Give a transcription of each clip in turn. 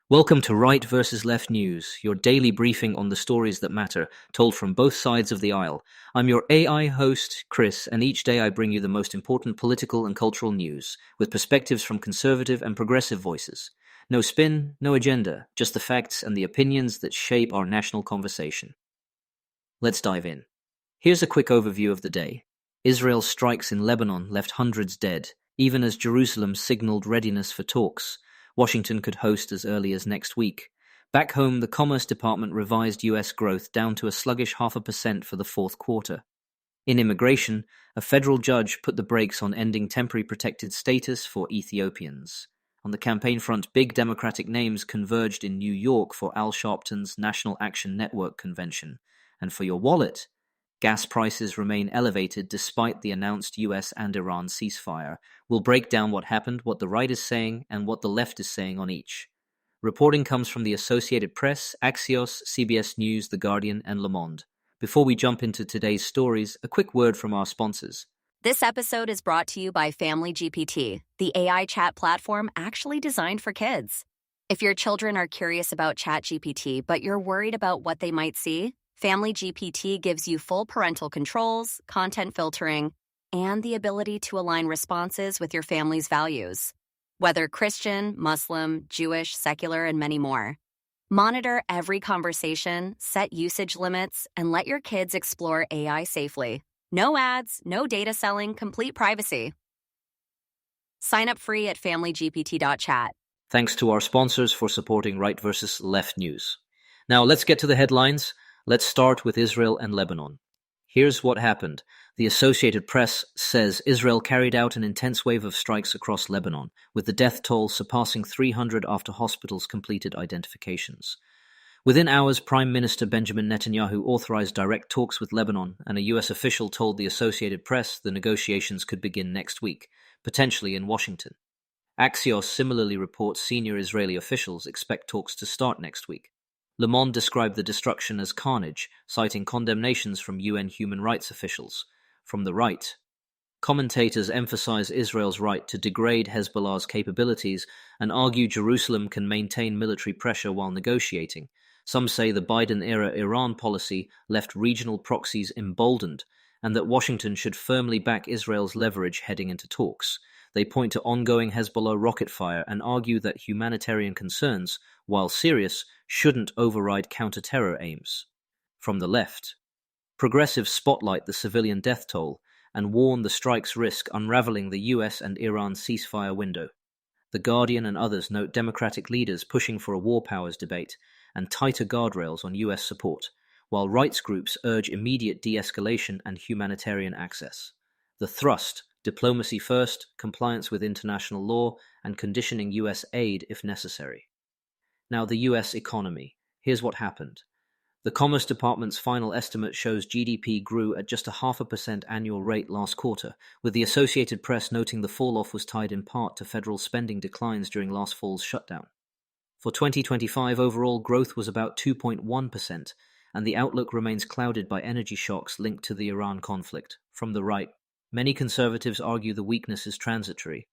Welcome to Right versus Left News, your daily briefing on the stories that matter, told from both sides of the aisle. I'm your AI host, Chris, and each day I bring you the most important political and cultural news, with perspectives from conservative and progressive voices. No spin, no agenda, just the facts and the opinions that shape our national conversation. Let's dive in. Here's a quick overview of the day. Israel's strikes in Lebanon left hundreds dead, even as Jerusalem signaled readiness for talks. Washington could host as early as next week. Back home, the Commerce Department revised U.S. growth down to a sluggish 0.5% for the fourth quarter. In immigration, a federal judge put the brakes on ending temporary protected status for Ethiopians. On the campaign front, big Democratic names converged in New York for Al Sharpton's National Action Network convention. And for your wallet, gas prices remain elevated despite the announced US and Iran ceasefire. We'll break down what happened, what the right is saying, and what the left is saying on each. Reporting comes from the Associated Press, Axios, CBS News, The Guardian, and Le Monde. Before we jump into today's stories, a quick word from our sponsors. This episode is brought to you by Family GPT, the AI chat platform actually designed for kids. If your children are curious about ChatGPT, but you're worried about what they might see, Family GPT gives you full parental controls, content filtering, and the ability to align responses with your family's values. Whether Christian, Muslim, Jewish, secular, and many more. Monitor every conversation, set usage limits, and let your kids explore AI safely. No ads, no data selling, complete privacy. Sign up free at familygpt.chat. Thanks to our sponsors for supporting Right versus Left News. Now let's get to the headlines. Let's start with Israel and Lebanon. Here's what happened. The Associated Press says Israel carried out an intense wave of strikes across Lebanon, with the death toll surpassing 300 after hospitals completed identifications. Within hours, Prime Minister Benjamin Netanyahu authorized direct talks with Lebanon, and a U.S. official told the Associated Press the negotiations could begin next week, potentially in Washington. Axios similarly reports senior Israeli officials expect talks to start next week. Le Monde described the destruction as carnage, citing condemnations from UN human rights officials. From the right, commentators emphasize Israel's right to degrade Hezbollah's capabilities and argue Jerusalem can maintain military pressure while negotiating. Some say the Biden-era Iran policy left regional proxies emboldened, and that Washington should firmly back Israel's leverage heading into talks. They point to ongoing Hezbollah rocket fire and argue that humanitarian concerns, while serious, shouldn't override counter-terror aims. From the left, progressives spotlight the civilian death toll and warn the strikes risk unraveling the US and Iran ceasefire window. The Guardian and others note Democratic leaders pushing for a war powers debate and tighter guardrails on US support, while rights groups urge immediate de-escalation and humanitarian access. The thrust: diplomacy first, compliance with international law, and conditioning US aid if necessary. Now the US economy. Here's what happened. The Commerce Department's final estimate shows GDP grew at just a 0.5% annual rate last quarter, with the Associated Press noting the fall-off was tied in part to federal spending declines during last fall's shutdown. For 2025, overall growth was about 2.1%, and the outlook remains clouded by energy shocks linked to the Iran conflict. From the right, many conservatives argue the weakness is transitory,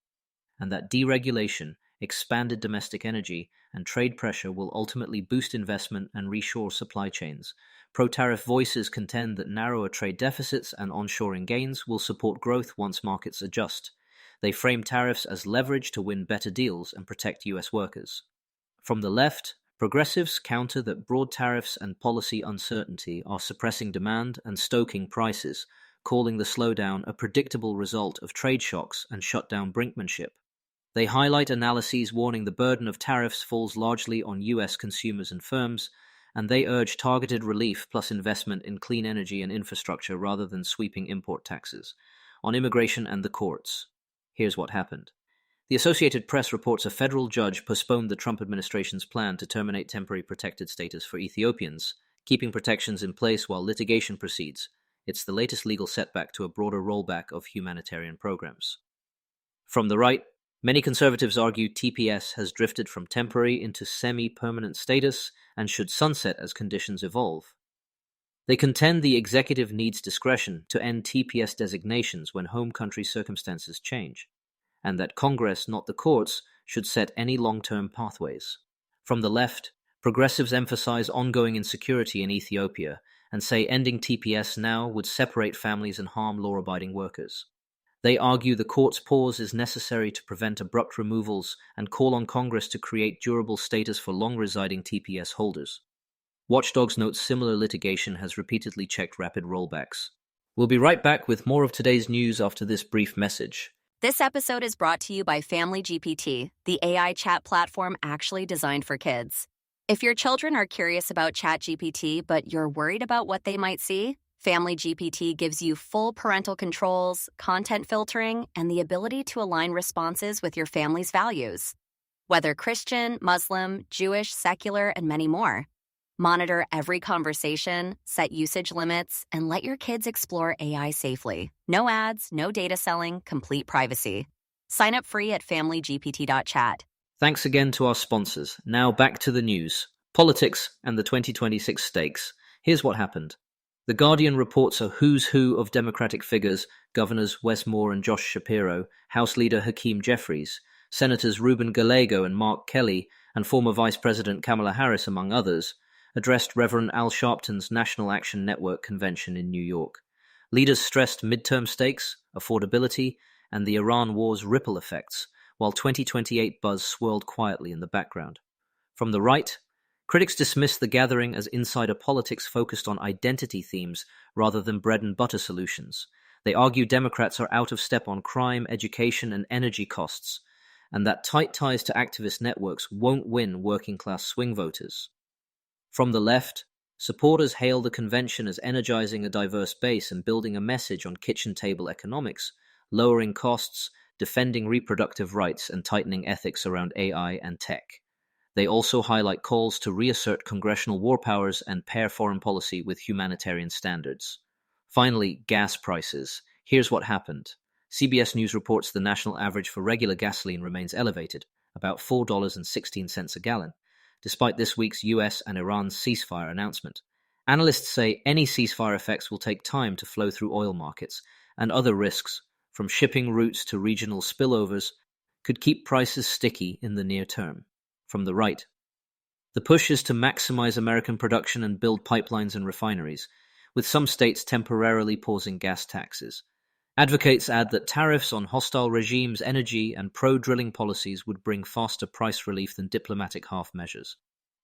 and that deregulation, expanded domestic energy, and trade pressure will ultimately boost investment and reshore supply chains. Pro-tariff voices contend that narrower trade deficits and onshoring gains will support growth once markets adjust. They frame tariffs as leverage to win better deals and protect US workers. From the left, progressives counter that broad tariffs and policy uncertainty are suppressing demand and stoking prices, calling the slowdown a predictable result of trade shocks and shutdown brinkmanship. They highlight analyses warning the burden of tariffs falls largely on US consumers and firms, and they urge targeted relief plus investment in clean energy and infrastructure rather than sweeping import taxes. On immigration and the courts, here's what happened. The Associated Press reports a federal judge postponed the Trump administration's plan to terminate temporary protected status for Ethiopians, keeping protections in place while litigation proceeds. It's the latest legal setback to a broader rollback of humanitarian programs. From the right, many conservatives argue TPS has drifted from temporary into semi-permanent status and should sunset as conditions evolve. They contend the executive needs discretion to end TPS designations when home country circumstances change, and that Congress, not the courts, should set any long-term pathways. From the left, progressives emphasize ongoing insecurity in Ethiopia and say ending TPS now would separate families and harm law-abiding workers. They argue the court's pause is necessary to prevent abrupt removals and call on Congress to create durable status for long-residing TPS holders. Watchdogs note similar litigation has repeatedly checked rapid rollbacks. We'll be right back with more of today's news after this brief message. This episode is brought to you by Family GPT, the AI chat platform actually designed for kids. If your children are curious about ChatGPT, but you're worried about what they might see, Family GPT gives you full parental controls, content filtering, and the ability to align responses with your family's values. Whether Christian, Muslim, Jewish, secular, and many more. Monitor every conversation, set usage limits, and let your kids explore AI safely. No ads, no data selling, complete privacy. Sign up free at familygpt.chat. Thanks again to our sponsors. Now back to the news. Politics and the 2026 stakes. Here's what happened. The Guardian reports a who's who of Democratic figures, Governors Wes Moore and Josh Shapiro, House Leader Hakeem Jeffries, Senators Ruben Gallego and Mark Kelly, and former Vice President Kamala Harris, among others, addressed Reverend Al Sharpton's National Action Network convention in New York. Leaders stressed midterm stakes, affordability, and the Iran war's ripple effects, while 2028 buzz swirled quietly in the background. From the right, critics dismissed the gathering as insider politics focused on identity themes rather than bread-and-butter solutions. They argue Democrats are out of step on crime, education, and energy costs, and that tight ties to activist networks won't win working-class swing voters. From the left, supporters hail the convention as energizing a diverse base and building a message on kitchen table economics, lowering costs, defending reproductive rights, and tightening ethics around AI and tech. They also highlight calls to reassert congressional war powers and pair foreign policy with humanitarian standards. Finally, gas prices. Here's what happened. CBS News reports the national average for regular gasoline remains elevated, about $4.16 a gallon, despite this week's US and Iran ceasefire announcement. Analysts say any ceasefire effects will take time to flow through oil markets, and other risks, from shipping routes to regional spillovers, could keep prices sticky in the near term. From the right, the push is to maximize American production and build pipelines and refineries, with some states temporarily pausing gas taxes. Advocates add that tariffs on hostile regimes' energy and pro-drilling policies would bring faster price relief than diplomatic half measures.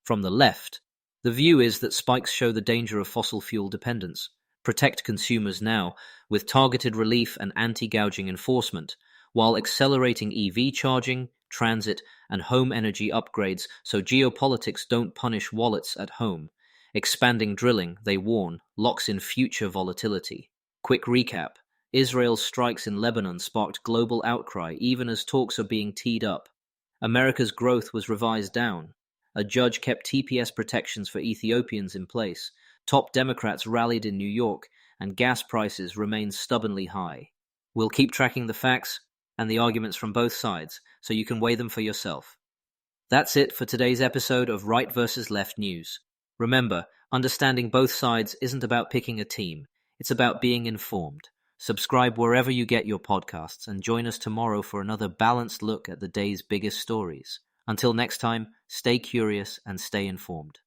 From the left, the view is that spikes show the danger of fossil fuel dependence. Protect consumers now with targeted relief and anti-gouging enforcement, while accelerating EV charging, transit, and home energy upgrades so geopolitics don't punish wallets at home. Expanding drilling, they warn, locks in future volatility. Quick recap. Israel's strikes in Lebanon sparked global outcry even as talks are being teed up. America's growth was revised down. A judge kept TPS protections for Ethiopians in place. Top Democrats rallied in New York, and gas prices remain stubbornly high. We'll keep tracking the facts and the arguments from both sides so you can weigh them for yourself. That's it for today's episode of Right versus Left News. Remember, understanding both sides isn't about picking a team. It's about being informed. Subscribe wherever you get your podcasts and join us tomorrow for another balanced look at the day's biggest stories. Until next time, stay curious and stay informed.